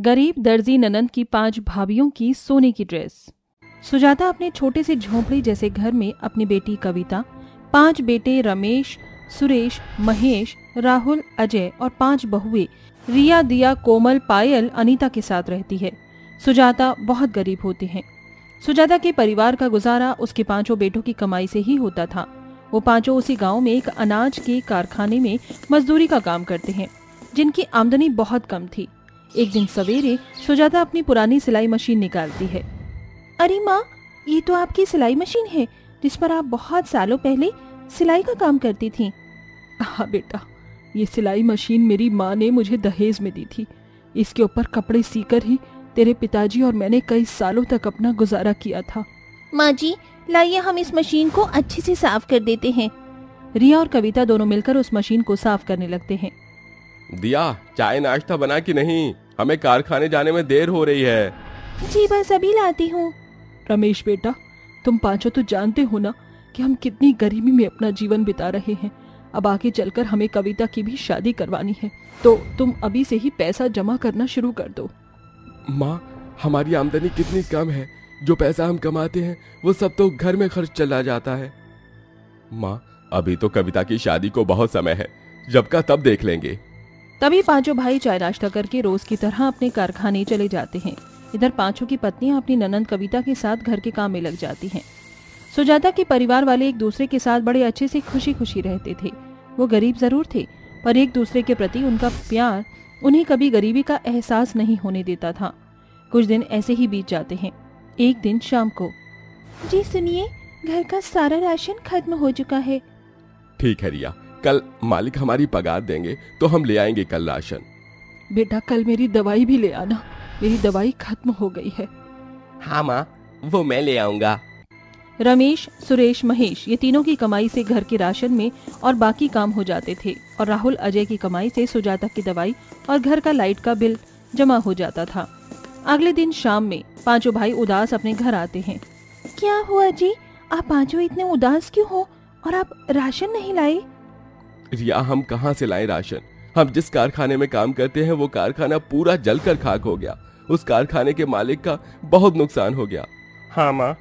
गरीब दर्जी ननंद की 5 भाभियों की सोने की ड्रेस। सुजाता अपने छोटे से झोंपड़ी जैसे घर में अपनी बेटी कविता, 5 बेटे रमेश, सुरेश, महेश, राहुल, अजय और 5 बहुएं रिया, दिया, कोमल, पायल, अनीता के साथ रहती है। सुजाता बहुत गरीब होती है। सुजाता के परिवार का गुजारा उसके 5 बेटों की कमाई से ही होता था। वो 5 उसी गांव में एक अनाज के कारखाने में मजदूरी का काम करते हैं, जिनकी आमदनी बहुत कम थी। एक दिन सवेरे सुजाता अपनी पुरानी सिलाई मशीन निकालती है। अरे माँ, ये तो आपकी सिलाई मशीन है जिस पर आप बहुत सालों पहले सिलाई का काम करती थी। हाँ बेटा, ये सिलाई मशीन मेरी माँ ने मुझे दहेज में दी थी। इसके ऊपर कपड़े सीकर ही तेरे पिताजी और मैंने कई सालों तक अपना गुजारा किया था। माँ जी, लाइए हम इस मशीन को अच्छे से साफ कर देते हैं। रिया और कविता दोनों मिलकर उस मशीन को साफ करने लगते हैं। दिया, चाय नाश्ता बना कि नहीं? हमें कारखाने जाने में देर हो रही है। जी बस अभी लाती हूँ। रमेश बेटा, तुम 5 तो जानते हो ना कि हम कितनी गरीबी में अपना जीवन बिता रहे हैं। अब आगे चलकर हमें कविता की भी शादी करवानी है, तो तुम अभी से ही पैसा जमा करना शुरू कर दो। माँ, हमारी आमदनी कितनी कम है। जो पैसा हम कमाते हैं वो सब तो घर में खर्च चला जाता है। माँ, अभी तो कविता की शादी को बहुत समय है, जब का तब देख लेंगे। तभी 5 भाई चाय नाश्ता करके रोज की तरह अपने कारखाने चले जाते हैं। इधर 5 की पत्नियां अपनी ननंद कविता के साथ घर के काम में लग जाती हैं। सुजाता के परिवार वाले एक दूसरे के साथ बड़े अच्छे से खुशी खुशी रहते थे। वो गरीब जरूर थे, पर एक दूसरे के प्रति उनका प्यार उन्हें कभी गरीबी का एहसास नहीं होने देता था। कुछ दिन ऐसे ही बीत जाते हैं। एक दिन शाम को, जी सुनिए, घर का सारा राशन खत्म हो चुका है। ठीक है रिया, कल मालिक हमारी पगार देंगे तो हम ले आएंगे कल राशन। बेटा, कल मेरी दवाई भी ले आना, मेरी दवाई खत्म हो गई है। हाँ माँ, वो मैं ले आऊंगा। रमेश, सुरेश, महेश ये तीनों की कमाई से घर के राशन में और बाकी काम हो जाते थे, और राहुल, अजय की कमाई से सुजाता की दवाई और घर का लाइट का बिल जमा हो जाता था। अगले दिन शाम में 5 भाई उदास अपने घर आते हैं। क्या हुआ जी, आप 5 इतने उदास क्यों हो और आप राशन नहीं लाए? रिया, हम कहाँ से लाएं राशन? हम जिस कारखाने में काम करते हैं वो कारखाना पूरा जलकर खाक हो गया। उस कारखाने के मालिक का बहुत नुकसान हो गया। हाँ माँ,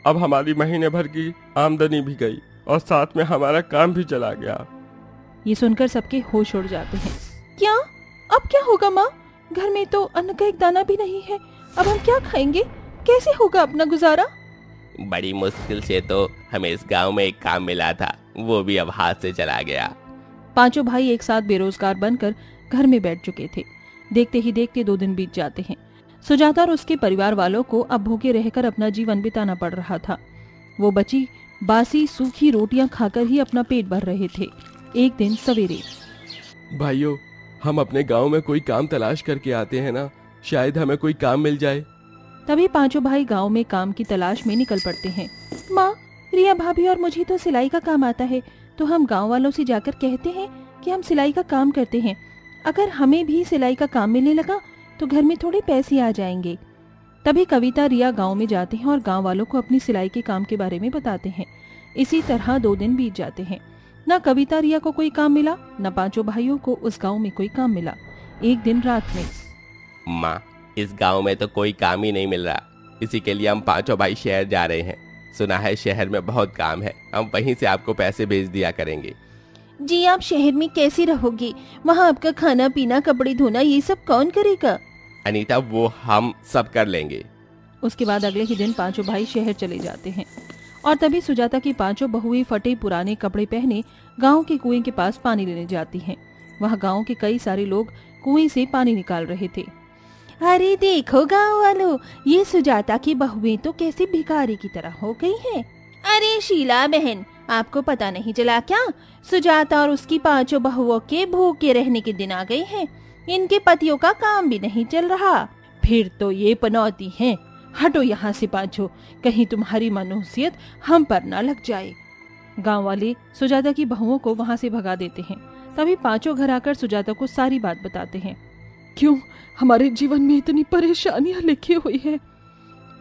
अब हमारी महीने भर की आमदनी भी गई और साथ में हमारा काम भी चला गया। ये सुनकर सबके होश उड़ जाते हैं। क्या? अब क्या होगा माँ? घर में तो अन्न का एक दाना भी नहीं है। अब हम क्या खाएंगे? कैसे होगा अपना गुजारा? बड़ी मुश्किल से तो हमें इस गांव में एक काम मिला था, वो भी अब हाथ से चला गया। 5 भाई एक साथ बेरोजगार बनकर घर में बैठ चुके थे। देखते ही देखते 2 दिन बीत जाते हैं। सुजाता और उसके परिवार वालों को अब भूखे रहकर अपना जीवन बिताना पड़ रहा था। वो बची बासी सूखी रोटियां खाकर ही अपना पेट भर रहे थे। एक दिन सवेरे, भाइयों, हम अपने गांव में कोई काम तलाश करके आते हैं ना, शायद हमें कोई काम मिल जाए। तभी 5 भाई गांव में काम की तलाश में निकल पड़ते हैं। माँ, रिया भाभी और मुझे तो सिलाई का काम आता है, तो हम गांव वालों से जाकर कहते हैं कि हम सिलाई का काम करते हैं। अगर हमें भी सिलाई का काम मिलने लगा तो घर में थोड़े पैसे आ जाएंगे। तभी कविता, रिया गांव में जाते हैं और गांव वालों को अपनी सिलाई के काम के बारे में बताते हैं। इसी तरह 2 दिन बीत जाते हैं। न कविता, रिया को कोई काम मिला, न 5 भाइयों को उस गांव में कोई काम मिला। एक दिन रात में, माँ, इस गांव में तो कोई काम ही नहीं मिल रहा। इसी के लिए हम 5 भाई शहर जा रहे हैं। सुना है शहर में बहुत काम है, हम वहीं से आपको पैसे भेज दिया करेंगे। जी, आप शहर में कैसे रहोगे? वहाँ आपका खाना पीना, कपड़े धोना, ये सब कौन करेगा? अनीता, वो हम सब कर लेंगे। उसके बाद अगले ही दिन 5 भाई शहर चले जाते हैं। और तभी सुजाता की 5 बहुएं फटे पुराने कपड़े पहने गांव के कुएं के पास पानी लेने जाती हैं। वहाँ गांव के कई सारे लोग कुएं से पानी निकाल रहे थे। अरे देखो गाँव वालों, ये सुजाता की बहुएं तो कैसी भिखारी की तरह हो गई हैं। अरे शीला बहन, आपको पता नहीं चला क्या? सुजाता और उसकी 5 बहुओं के भूखे रहने के दिन आ गए हैं। इनके पतियों का काम भी नहीं चल रहा। फिर तो ये पनौती हैं। हटो यहाँ से 5, कहीं तुम्हारी मनुष्यत हम पर ना लग जाए। गांव वाले सुजाता की बहुओं को वहाँ से भगा देते हैं। तभी 5 घर आकर सुजाता को सारी बात बताते हैं। क्यों हमारे जीवन में इतनी परेशानियां लिखी हुई है?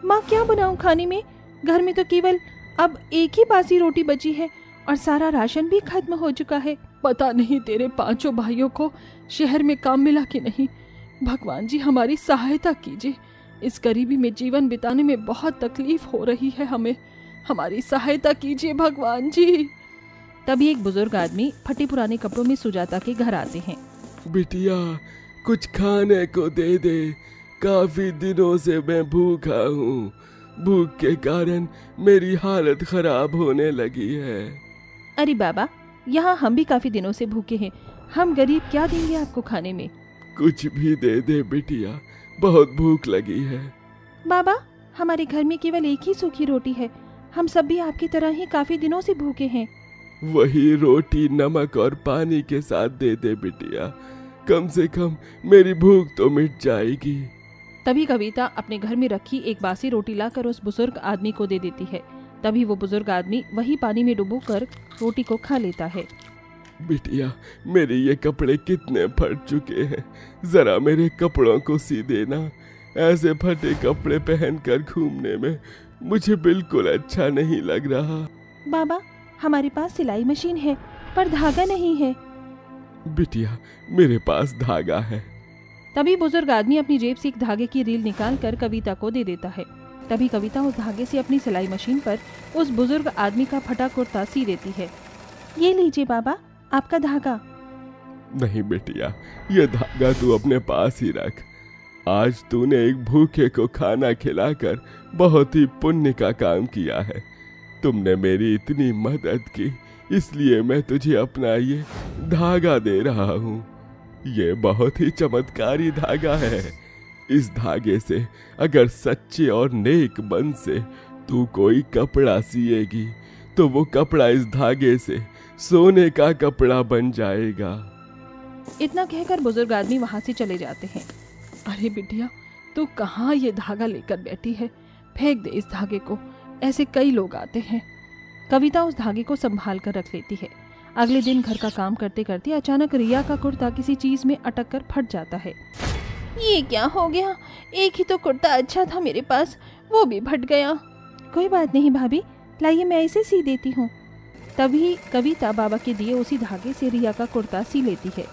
माँ, क्या बनाऊं खाने में? घर में तो केवल अब एक ही बासी रोटी बची है और सारा राशन भी खत्म हो चुका है। पता नहीं तेरे 5 भाइयों को शहर में काम मिला कि नहीं। भगवान जी हमारी सहायता कीजिए, इस गरीबी में जीवन बिताने में बहुत तकलीफ हो रही है हमें, हमारी सहायता कीजिए भगवान जी। तभी एक बुजुर्ग आदमी फटे पुराने कपड़ों में सुजाता के घर आते हैं। बिटिया कुछ खाने को दे दे, काफी दिनों से मैं भूखा हूँ, भूख के कारण मेरी हालत खराब होने लगी है। अरे बाबा, यहाँ हम भी काफी दिनों से भूखे हैं, हम गरीब क्या देंगे आपको खाने में। कुछ भी दे दे बिटिया, बहुत भूख लगी है। बाबा हमारे घर में केवल एक ही सूखी रोटी है, हम सब भी आपकी तरह ही काफी दिनों से भूखे हैं। वही रोटी नमक और पानी के साथ दे दे बिटिया, कम से कम मेरी भूख तो मिट जाएगी। तभी कविता अपने घर में रखी एक बासी रोटी लाकर उस बुजुर्ग आदमी को दे देती है। तभी वो बुजुर्ग आदमी वही पानी में डुबोकर रोटी को खा लेता है। बिटिया मेरे ये कपड़े कितने फट चुके हैं, जरा मेरे कपड़ों को सी देना। ऐसे फटे कपड़े पहनकर घूमने में मुझे बिल्कुल अच्छा नहीं लग रहा। बाबा हमारे पास सिलाई मशीन है पर धागा नहीं है। बिटिया मेरे पास धागा है। तभी बुजुर्ग आदमी अपनी जेब से एक धागे की रील निकालकर कविता को दे देता है। तभी कविता उस धागे से अपनी सिलाई मशीन पर उस बुजुर्ग आदमी का फटा कुर्ता सी देती है। ये लीजिए बाबा आपका धागा। नहीं बेटिया, ये धागा तू अपने पास ही रख। आज तूने एक भूखे को खाना खिलाकर बहुत ही पुण्य का काम किया है। तुमने मेरी इतनी मदद की, इसलिए मैं तुझे अपना ये धागा दे रहा हूँ। ये बहुत ही चमत्कारी धागा है। इस धागे से अगर सच्चे और नेक मन से तू कोई कपड़ा सिएगी तो वो कपड़ा इस धागे से सोने का कपड़ा बन जाएगा। इतना कहकर बुजुर्ग आदमी वहां से चले जाते हैं। अरे बिटिया तू कहाँ ये धागा लेकर बैठी है, फेंक दे इस धागे को, ऐसे कई लोग आते हैं। कविता उस धागे को संभाल कर रख लेती है। अगले दिन घर का काम करते करते अचानक रिया का कुर्ता किसी चीज में अटक कर फट जाता है। ये क्या हो गया, एक ही तो कुर्ता अच्छा था मेरे पास, वो भी फट गया। कोई बात नहीं भाभी, लाइए मैं इसे सी देती हूँ। तभी कविता बाबा के दिए उसी धागे से रिया का कुर्ता सी लेती है।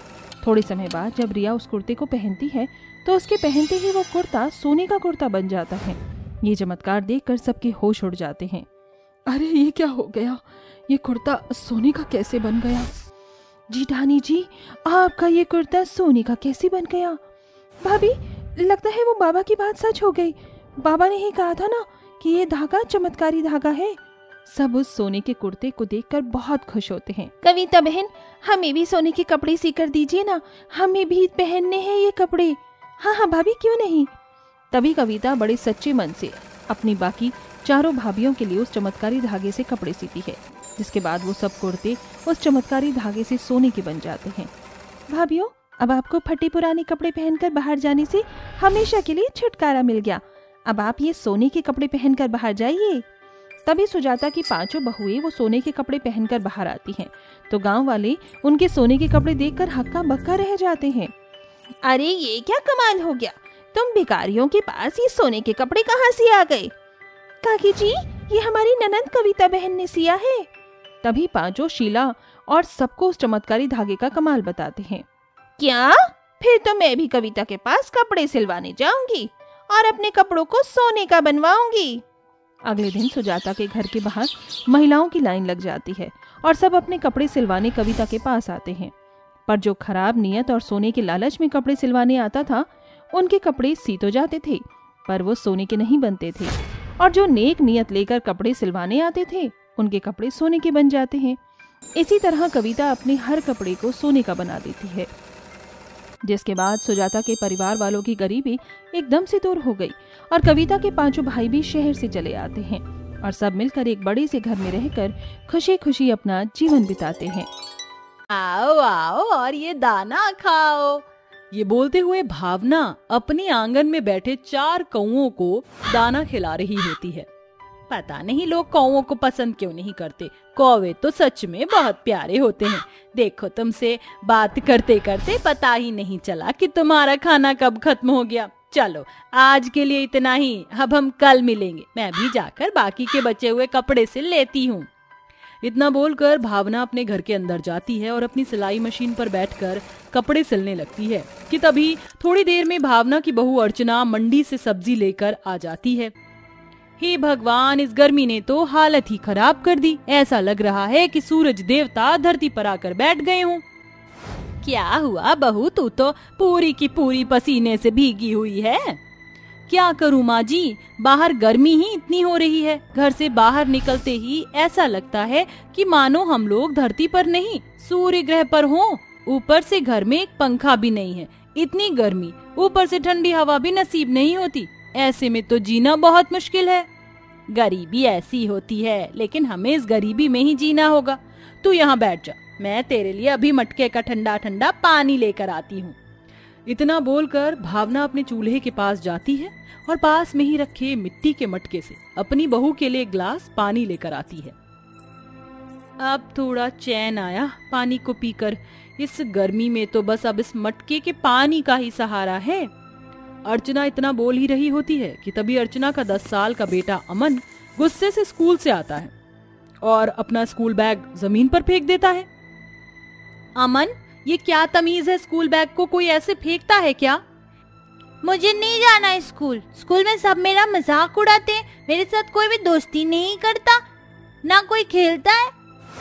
थोड़े समय बाद जब रिया उस कुर्ते को पहनती है तो उसके पहनते ही वो कुर्ता सोने का कुर्ता बन जाता है। ये चमत्कार देखकर सबके होश उड़ जाते हैं। अरे ये क्या हो गया, ये कुर्ता सोने का कैसे बन गया? जी ढानी जी, आपका ये कुर्ता सोने का कैसे बन गया? भाभी लगता है वो बाबा की बात सच हो गई। बाबा ने ही कहा था ना कि ये धागा चमत्कारी धागा है। सब उस सोने के कुर्ते को देखकर बहुत खुश होते हैं। कविता बहन, हमें भी सोने के कपड़े सीकर दीजिए ना, हमें भी पहनने हैं ये कपड़े। हाँ हाँ भाभी, क्यों नहीं। तभी कविता बड़े सच्चे मन से अपनी बाकी चारों भाभियों के लिए उस चमत्कारी धागे से कपड़े सीती है, जिसके बाद वो सब कुर्ते उस चमत्कारी धागे से सोने के बन जाते हैं। भाभियों, अब आपको फटे पुराने कपड़े पहनकर बाहर जाने से हमेशा के लिए छुटकारा मिल गया। अब आप ये सोने के कपड़े पहनकर बाहर जाइए। तभी सुजाता की पांचों बहुएं वो सोने के कपड़े पहनकर बाहर आती हैं, तो गांव वाले उनके सोने के कपड़े देखकर हक्का बक्का रह जाते हैं। अरे ये क्या कमाल हो गया, तुम भिखारियों के पास ये सोने के कपड़े कहाँ से आ गए? काकी जी, ये हमारी ननंद कविता बहन ने सिया है। तभी पांचों शीला और सबको उस चमत्कारी धागे का कमाल बताते हैं। क्या? फिर तो मैं भी कविता के पास कपड़े सिलवाने जाऊंगी और अपने कपड़ों को सोने का बनवाऊंगी। अगले दिन सुजाता के घर के बाहर महिलाओं की लाइन लग जाती है और सब अपने कपड़े सिलवाने कविता के पास आते हैं। पर जो खराब नियत और सोने के लालच में कपड़े सिलवाने आता था, उनके कपड़े सी तो जाते थे पर वो सोने के नहीं बनते थे, और जो नेक नियत लेकर कपड़े सिलवाने आते थे उनके कपड़े सोने के बन जाते हैं। इसी तरह कविता अपने हर कपड़े को सोने का बना देती है, जिसके बाद सुजाता के परिवार वालों की गरीबी एकदम से दूर हो गई और कविता के पांचों भाई भी शहर से चले आते हैं और सब मिलकर एक बड़े से घर में रहकर खुशी खुशी अपना जीवन बिताते हैं। आओ आओ और ये दाना खाओ। ये बोलते हुए भावना अपनी आंगन में बैठे 4 कौओं को दाना खिला रही होती है। पता नहीं लोग कौओं को पसंद क्यों नहीं करते, कौवे तो सच में बहुत प्यारे होते हैं। देखो, तुमसे बात करते करते पता ही नहीं चला कि तुम्हारा खाना कब खत्म हो गया। चलो आज के लिए इतना ही, अब हम कल मिलेंगे। मैं भी जाकर बाकी के बचे हुए कपड़े सिल लेती हूँ। इतना बोलकर भावना अपने घर के अंदर जाती है और अपनी सिलाई मशीन पर बैठकर कपड़े सिलने लगती है कि तभी थोड़ी देर में भावना की बहू अर्चना मंडी से सब्जी लेकर आ जाती है। हे भगवान, इस गर्मी ने तो हालत ही खराब कर दी। ऐसा लग रहा है कि सूरज देवता धरती पर आकर बैठ गए हों। क्या हुआ बहू, तू तो पूरी की पूरी पसीने से भीगी हुई है। क्या करूं माँ जी, बाहर गर्मी ही इतनी हो रही है। घर से बाहर निकलते ही ऐसा लगता है कि मानो हम लोग धरती पर नहीं सूर्य ग्रह पर हों। ऊपर से घर में एक पंखा भी नहीं है, इतनी गर्मी, ऊपर से ठंडी हवा भी नसीब नहीं होती। ऐसे में तो जीना बहुत मुश्किल है। गरीबी ऐसी होती है, लेकिन हमें इस गरीबी में ही जीना होगा। तू यहाँ बैठ जा, मैं तेरे लिए अभी मटके का ठंडा ठंडा पानी लेकर आती हूँ। इतना बोलकर भावना अपने चूल्हे के पास जाती है और पास में ही रखे मिट्टी के मटके से अपनी बहू के लिए ग्लास पानी लेकर आती है। अब थोड़ा चैन आया पानी को पीकर। इस गर्मी में तो बस अब इस मटके के पानी का ही सहारा है। अर्चना इतना बोल ही रही होती है कि तभी अर्चना का 10 साल का बेटा अमन गुस्से से स्कूल से आता है और अपना स्कूल बैग जमीन पर फेंक देता है। अमन, ये क्या तमीज है, स्कूल बैग को कोई ऐसे फेंकता है क्या? मुझे नहीं जाना है स्कूल। स्कूल में सब मेरा मजाक उड़ाते हैं, मेरे साथ कोई भी दोस्ती नहीं करता, ना कोई खेलता है।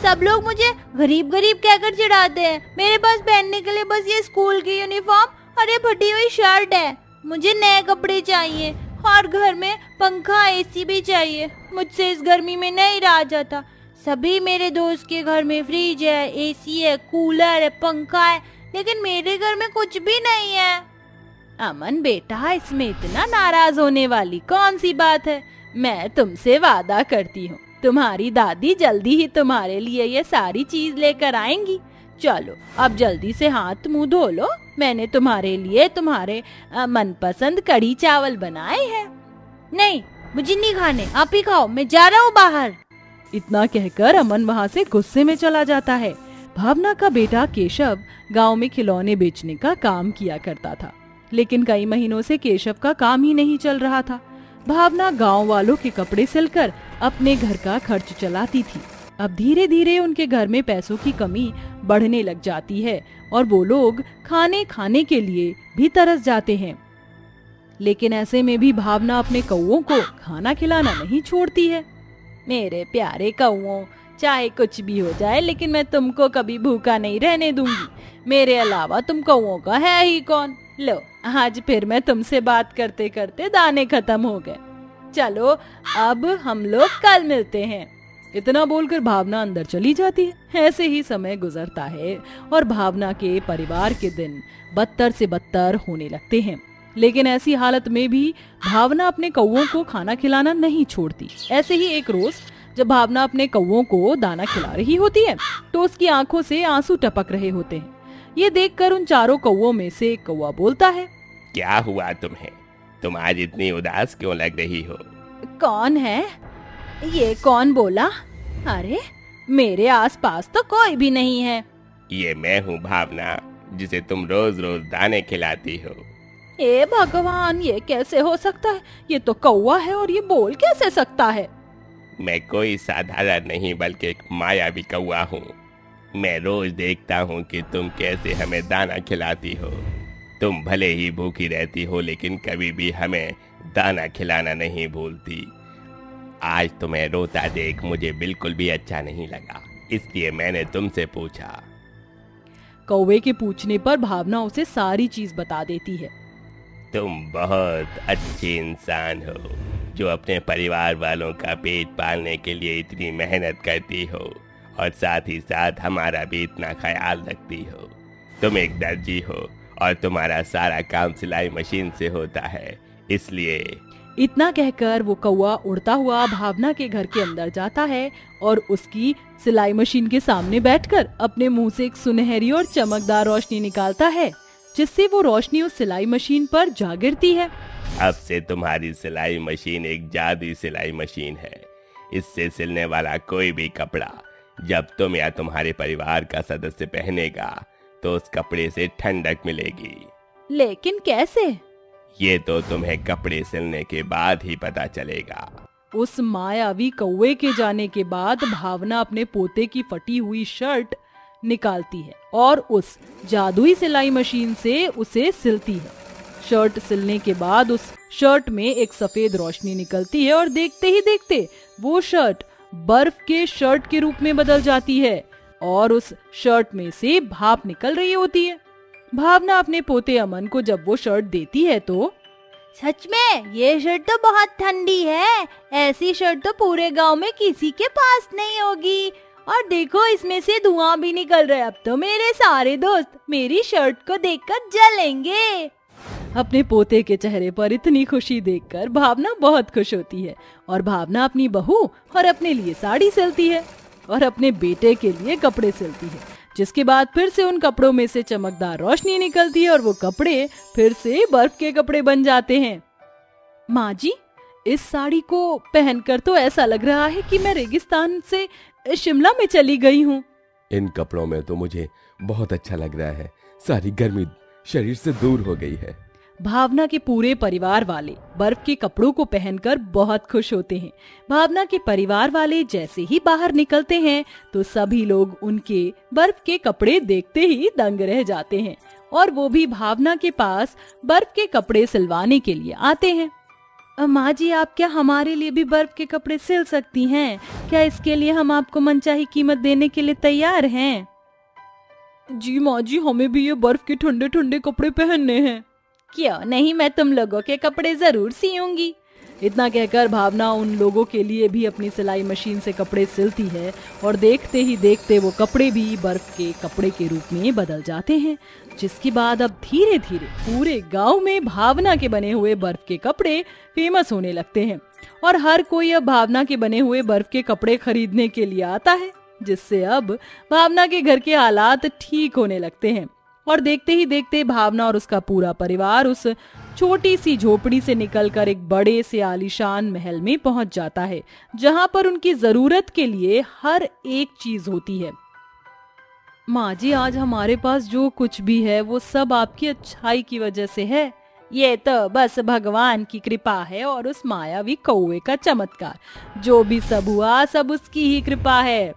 सब लोग मुझे गरीब गरीब कहकर चिढ़ाते हैं। मेरे पास पहनने के लिए बस ये स्कूल की यूनिफॉर्म और ये फटी हुई शर्ट है। मुझे नए कपड़े चाहिए और घर में पंखा एसी भी चाहिए। मुझसे इस गर्मी में नहीं रहा जाता। सभी मेरे दोस्त के घर में फ्रिज है, एसी है, कूलर है, पंखा है, लेकिन मेरे घर में कुछ भी नहीं है। अमन बेटा, इसमें इतना नाराज होने वाली कौन सी बात है। मैं तुमसे वादा करती हूँ, तुम्हारी दादी जल्दी ही तुम्हारे लिए ये सारी चीज लेकर आएंगी। चलो अब जल्दी से हाथ मुंह धो लो। मैंने तुम्हारे लिए तुम्हारे मनपसंद कढ़ी चावल बनाए हैं। नहीं, मुझे नहीं खाने, आप ही खाओ, मैं जा रहा हूँ बाहर। इतना कहकर अमन वहाँ से गुस्से में चला जाता है। भावना का बेटा केशव गांव में खिलौने बेचने का काम किया करता था, लेकिन कई महीनों से केशव का काम ही नहीं चल रहा था। भावना गांव वालों के कपड़े सिलकर अपने घर का खर्च चलाती थी। अब धीरे धीरे उनके घर में पैसों की कमी बढ़ने लग जाती है और वो लोग खाने के लिए भी तरस जाते हैं। लेकिन ऐसे में भी भावना अपने कौओं को खाना खिलाना नहीं छोड़ती है। मेरे प्यारे कौओं, चाहे कुछ भी हो जाए, लेकिन मैं तुमको कभी भूखा नहीं रहने दूंगी। मेरे अलावा तुम कौओं का है ही कौन। लो, आज फिर मैं तुमसे बात करते करते दाने खत्म हो गए। चलो अब हम लोग कल मिलते हैं। इतना बोलकर भावना अंदर चली जाती है। ऐसे ही समय गुजरता है और भावना के परिवार के दिन बदतर से बदतर होने लगते हैं। लेकिन ऐसी हालत में भी भावना अपने कौओं को खाना खिलाना नहीं छोड़ती। ऐसे ही एक रोज जब भावना अपने कौओं को दाना खिला रही होती है तो उसकी आंखों से आंसू टपक रहे होते हैं। ये देखकर उन चारों कौओं में से एक कौआ बोलता है, क्या हुआ तुम्हें? तुम आज इतनी उदास क्यों लग रही हो? कौन है? ये कौन बोला? अरे मेरे आसपास तो कोई भी नहीं है। ये मैं हूँ भावना, जिसे तुम रोज रोज दाने खिलाती हो। ए भगवान, ये कैसे हो सकता है? ये तो कौवा है और ये बोल कैसे सकता है? मैं कोई साधारण नहीं बल्कि एक मायावी कौवा हूँ। मैं रोज देखता हूँ कि तुम कैसे हमें दाना खिलाती हो। तुम भले ही भूखी रहती हो, लेकिन कभी भी हमें दाना खिलाना नहीं भूलती। आज तुम्हें रोता देख मुझे बिल्कुल भी अच्छा नहीं लगा, इसलिए मैंने तुमसे पूछा। कौवे के पूछने पर भावना उसे सारी चीज बता देती है। तुम बहुत अच्छे इंसान हो, जो अपने परिवार वालों का पेट पालने के लिए इतनी मेहनत करती हो और साथ ही साथ हमारा भी इतना ख्याल रखती हो। तुम एक दर्जी हो और तुम्हारा सारा काम सिलाई मशीन से होता है, इसलिए। इतना कहकर वो कौवा उड़ता हुआ भावना के घर के अंदर जाता है और उसकी सिलाई मशीन के सामने बैठकर अपने मुंह से एक सुनहरी और चमकदार रोशनी निकालता है, जिससे वो रोशनी उस सिलाई मशीन पर जा गिरती है। अब से तुम्हारी सिलाई मशीन एक जादुई सिलाई मशीन है। इससे सिलने वाला कोई भी कपड़ा जब तुम या तुम्हारे परिवार का सदस्य पहनेगा तो उस कपड़े से ठंडक मिलेगी। लेकिन कैसे? ये तो तुम्हें कपड़े सिलने के बाद ही पता चलेगा। उस मायावी कौवे के जाने के बाद भावना अपने पोते की फटी हुई शर्ट निकालती है और उस जादुई सिलाई मशीन से उसे सिलती है। शर्ट सिलने के बाद उस शर्ट में एक सफेद रोशनी निकलती है और देखते ही देखते वो शर्ट बर्फ के शर्ट के रूप में बदल जाती है और उस शर्ट में से भाप निकल रही होती है। भावना अपने पोते अमन को जब वो शर्ट देती है तो सच में ये शर्ट तो बहुत ठंडी है, ऐसी शर्ट तो पूरे गांव में किसी के पास नहीं होगी। और देखो इसमें से धुआं भी निकल रहा है, अब तो मेरे सारे दोस्त मेरी शर्ट को देखकर जलेंगे। अपने पोते के चेहरे पर इतनी खुशी देखकर भावना बहुत खुश होती है और भावना अपनी बहू और अपने लिए साड़ी सिलती है और अपने बेटे के लिए कपड़े सिलती है, जिसके बाद फिर से उन कपड़ों में से चमकदार रोशनी निकलती है और वो कपड़े फिर से बर्फ के कपड़े बन जाते हैं। माँ जी, इस साड़ी को पहनकर तो ऐसा लग रहा है कि मैं रेगिस्तान से शिमला में चली गई हूँ। इन कपड़ों में तो मुझे बहुत अच्छा लग रहा है, सारी गर्मी शरीर से दूर हो गई है। भावना के पूरे परिवार वाले बर्फ के कपड़ों को पहनकर बहुत खुश होते हैं। भावना के परिवार वाले जैसे ही बाहर निकलते हैं तो सभी लोग उनके बर्फ के कपड़े देखते ही दंग रह जाते हैं और वो भी भावना के पास बर्फ के कपड़े सिलवाने के लिए आते हैं। माँ जी, आप क्या हमारे लिए भी बर्फ के कपड़े सिल सकती हैं? क्या इसके लिए हम आपको मनचाही कीमत देने के लिए तैयार हैं? जी माँ जी, हमें भी ये बर्फ के ठंडे ठंडे कपड़े पहनने हैं। क्यों नहीं, मैं तुम लोगों के कपड़े जरूर सियूंगी। इतना कहकर भावना उन लोगों के लिए भी अपनी सिलाई मशीन से कपड़े सिलती है और देखते ही देखते वो कपड़े भी बर्फ के कपड़े के रूप में बदल जाते हैं, जिसके बाद अब धीरे धीरे पूरे गांव में भावना के बने हुए बर्फ के कपड़े फेमस होने लगते हैं और हर कोई अब भावना के बने हुए बर्फ के कपड़े खरीदने के लिए आता है, जिससे अब भावना के घर के हालात ठीक होने लगते हैं। और देखते ही देखते भावना और उसका पूरा परिवार उस छोटी सी झोपड़ी से निकलकर एक बड़े से आलीशान महल में पहुंच जाता है, जहां पर उनकी जरूरत के लिए हर एक चीज होती है। माँ जी, आज हमारे पास जो कुछ भी है वो सब आपकी अच्छाई की वजह से है। ये तो बस भगवान की कृपा है और उस मायावी कौवे का चमत्कार। जो भी सब हुआ सब उसकी ही कृपा है।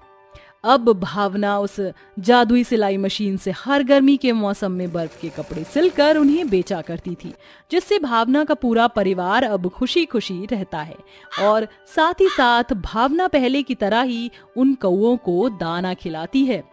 अब भावना उस जादुई सिलाई मशीन से हर गर्मी के मौसम में बर्फ के कपड़े सिलकर उन्हें बेचा करती थी, जिससे भावना का पूरा परिवार अब खुशी खुशी रहता है और साथ ही साथ भावना पहले की तरह ही उन कौवों को दाना खिलाती है।